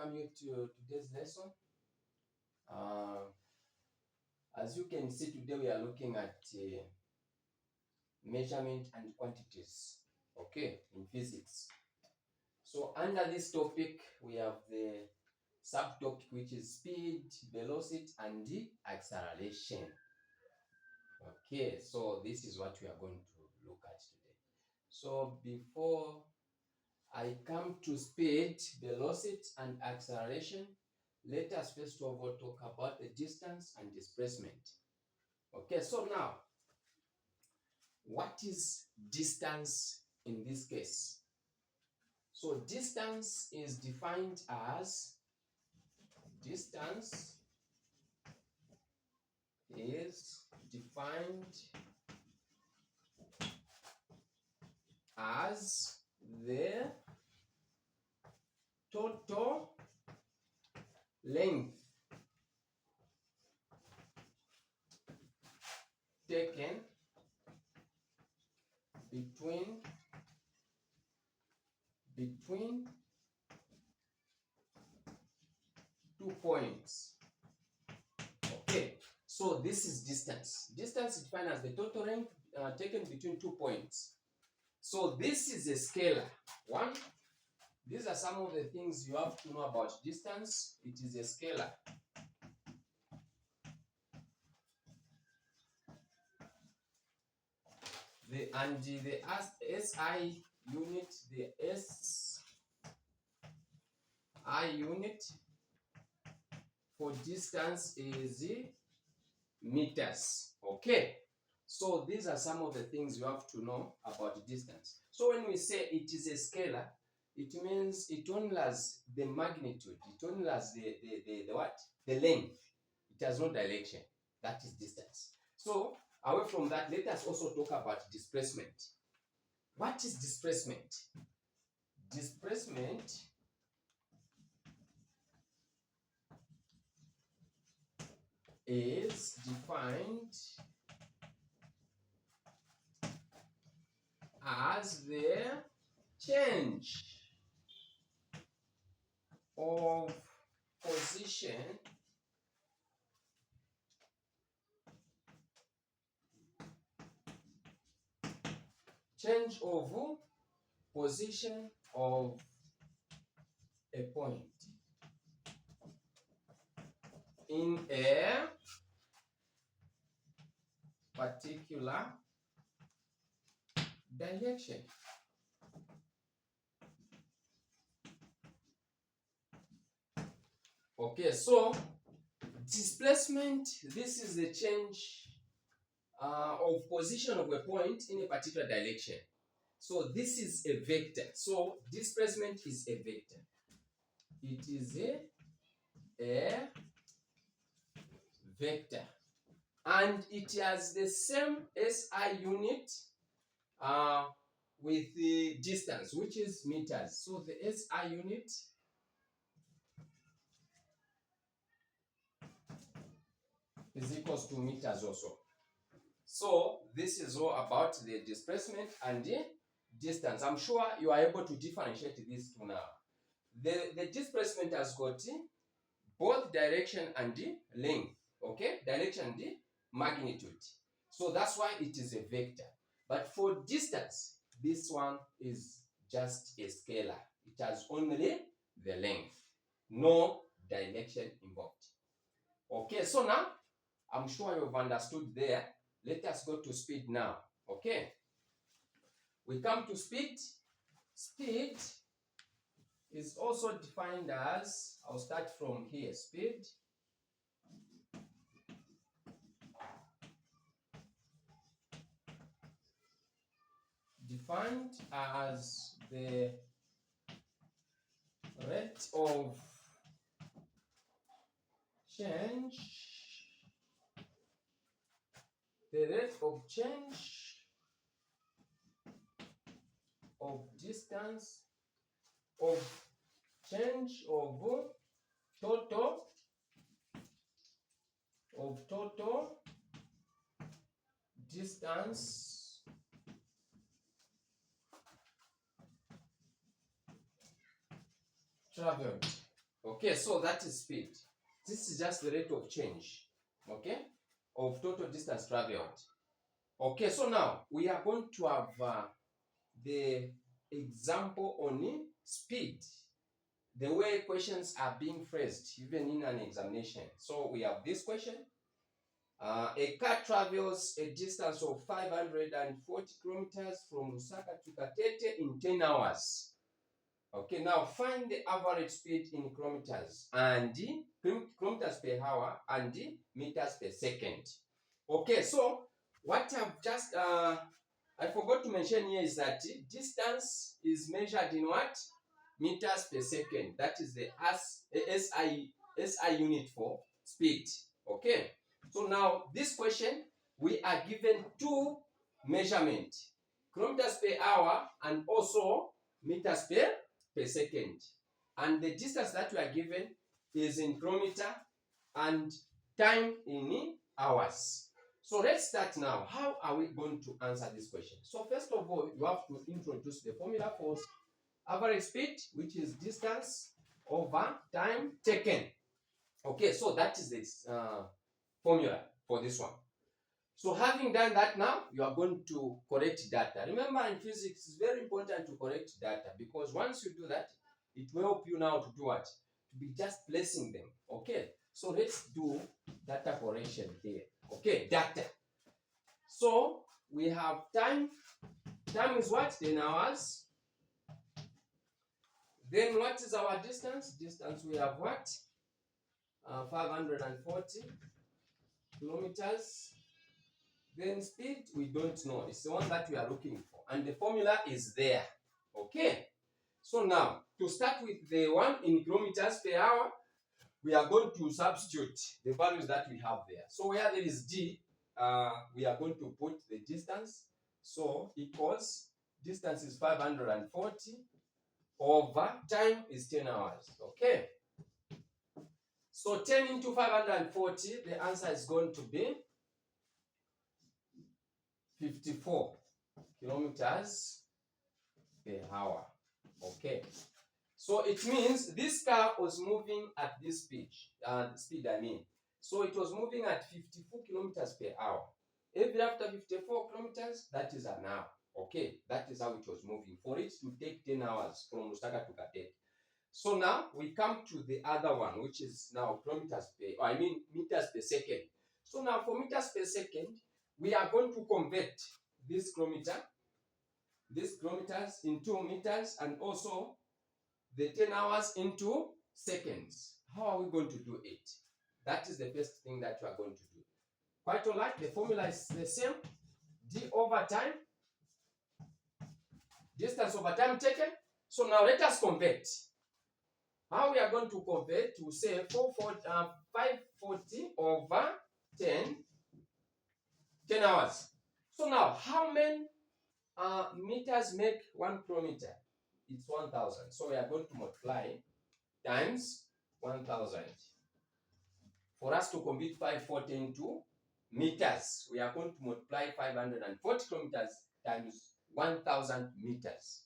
welcome you to today's lesson. As you can see, today we are looking at measurement and quantities, okay, in physics. So under this topic, we have the subtopic, which is speed, velocity, and the acceleration. Okay, so this is what we are going to look at today. So before I come to speed, velocity, and acceleration, let us first of all talk about the distance and displacement. Okay, so now, what is distance in this case? So distance is defined as the total length taken between two points. Okay, so this is distance. Distance is defined as the total length taken between 2 points. So this is a scalar. One, these are some of the things you have to know about distance. It is a scalar. The SI unit, for distance is meters. Okay, so these are some of the things you have to know about distance. So when we say it is a scalar, it means it only has the magnitude, it only has the length. It has no direction. That is distance. So away from that, let us also talk about displacement. What is displacement? Displacement is defined as the change of position of a point in a particular direction. Okay, so displacement, this is the change of position of a point in a particular direction. So this is a vector. So displacement is a vector. It is a vector. And it has the same SI unit with the distance, which is meters. So the SI unit is equals to meters also. So this is all about the displacement and the distance. I'm sure you are able to differentiate these two now. The displacement has got both direction and the length. Okay, direction and the magnitude. So that's why it is a vector. But for distance, this one is just a scalar. It has only the length, no direction involved. Okay, so now I'm sure you've understood there. Let us go to speed now. Okay, we come to speed. Speed is also defined as, I'll start from here, speed defined as the rate of change of distance, of change of total distance traveled. Okay, so that is speed. This is just the rate of change, okay, of total distance traveled. Okay, so now we are going to have the example on speed, the way questions are being phrased, even in an examination. So we have this question. A car travels a distance of 540 kilometers from Lusaka to Katete in 10 hours. Okay, now find the average speed in kilometers and kilometers per hour and meters per second. Okay, so what I've just I forgot to mention here is that distance is measured in what? Meters per second. That is the SI unit for speed. Okay. So now this question, we are given two measurements, kilometers per hour and also meters per second. And the distance that we are given is in kilometer and time in hours. So let's start now. How are we going to answer this question? So first of all, you have to introduce the formula for average speed, which is distance over time taken. Okay, so that is the formula for this one. So having done that now, you are going to correct data. Remember in physics, it's very important to correct data because once you do that, it will help you now to do what? To be just placing them. Okay, so let's do data correction here. Okay, data. So we have time. Time is what? 10 hours. Then what is our distance? Distance we have what? 540 kilometers. Then speed, we don't know. It's the one that we are looking for. And the formula is there. Okay. So now, to start with the one in kilometers per hour, we are going to substitute the values that we have there. So where there is d, we are going to put the distance. So equals, distance is 540 over time is 10 hours. Okay. So 10 into 540, the answer is going to be 54 kilometers per hour. Okay. So it means this car was moving at this speed. So it was moving at 54 kilometers per hour. Every after 54 kilometers, that is an hour. Okay, that is how it was moving. For it to take 10 hours from Lusaka to Katete. So now we come to the other one, which is now meters per second. So now for meters per second, we are going to convert this kilometers into meters and also the 10 hours into seconds. How are we going to do it? That is the first thing that we are going to do. Quite all right, the formula is the same. D over time, distance over time taken. So now let us convert. How we are going to convert to say 540 over 10 hours. So now, how many meters make 1 kilometer? It's 1,000. So we are going to multiply times 1,000. For us to convert 540 into meters, we are going to multiply 540 kilometers times 1,000 meters.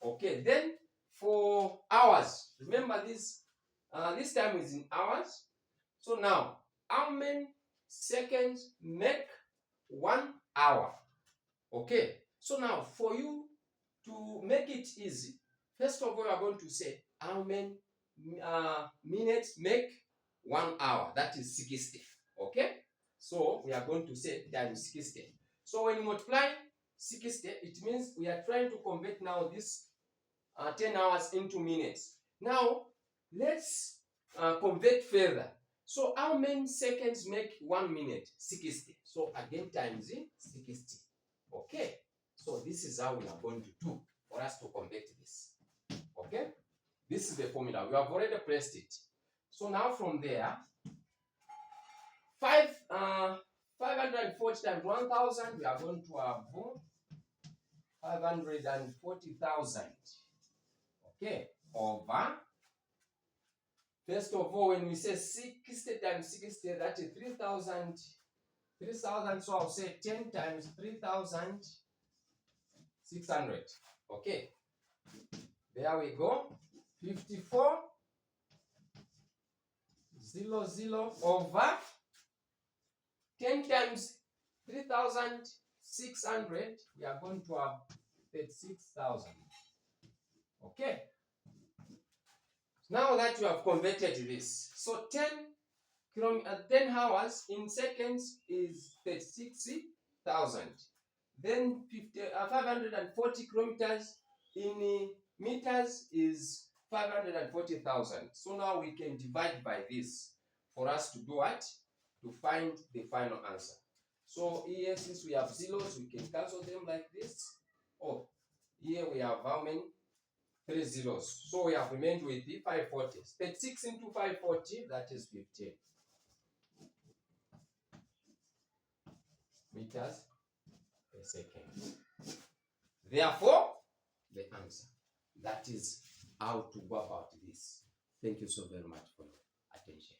Okay, then for hours, remember this time is in hours. So now, how many seconds make 1 hour? Okay, so now for you to make it easy, first of all, we are going to say how many minutes make 1 hour. That is 60. Okay, so we are going to say times 60. So when you multiply 60, it means we are trying to convert now this 10 hours into minutes. Now let's convert further. So how many seconds make 1 minute? 60. So again times 60. Okay, so this is how we are going to do for us to convert this. Okay, this is the formula. We have already placed it. So now from there, 540 times 1,000, we are going to have 540,000. Okay, over. First of all, when we say 60 times 60, that is 3,000. 3,000, so I'll say 10 times 3,600. Okay, there we go. 54 00 over 10 times 3,600, we are going to have 36,000. Okay. Now that you have converted this, so 10 hours in seconds is 36,000. Then 540 kilometers in meters is 540,000. So now we can divide by this for us to do what? To find the final answer. So here, since we have zeros, we can cancel them like this. Oh, here we have how many? 3 zeros. So we have remained with the 540. 36 into 540, that is 15 meters per second. Therefore, the answer. That is how to go about this. Thank you so very much for your attention.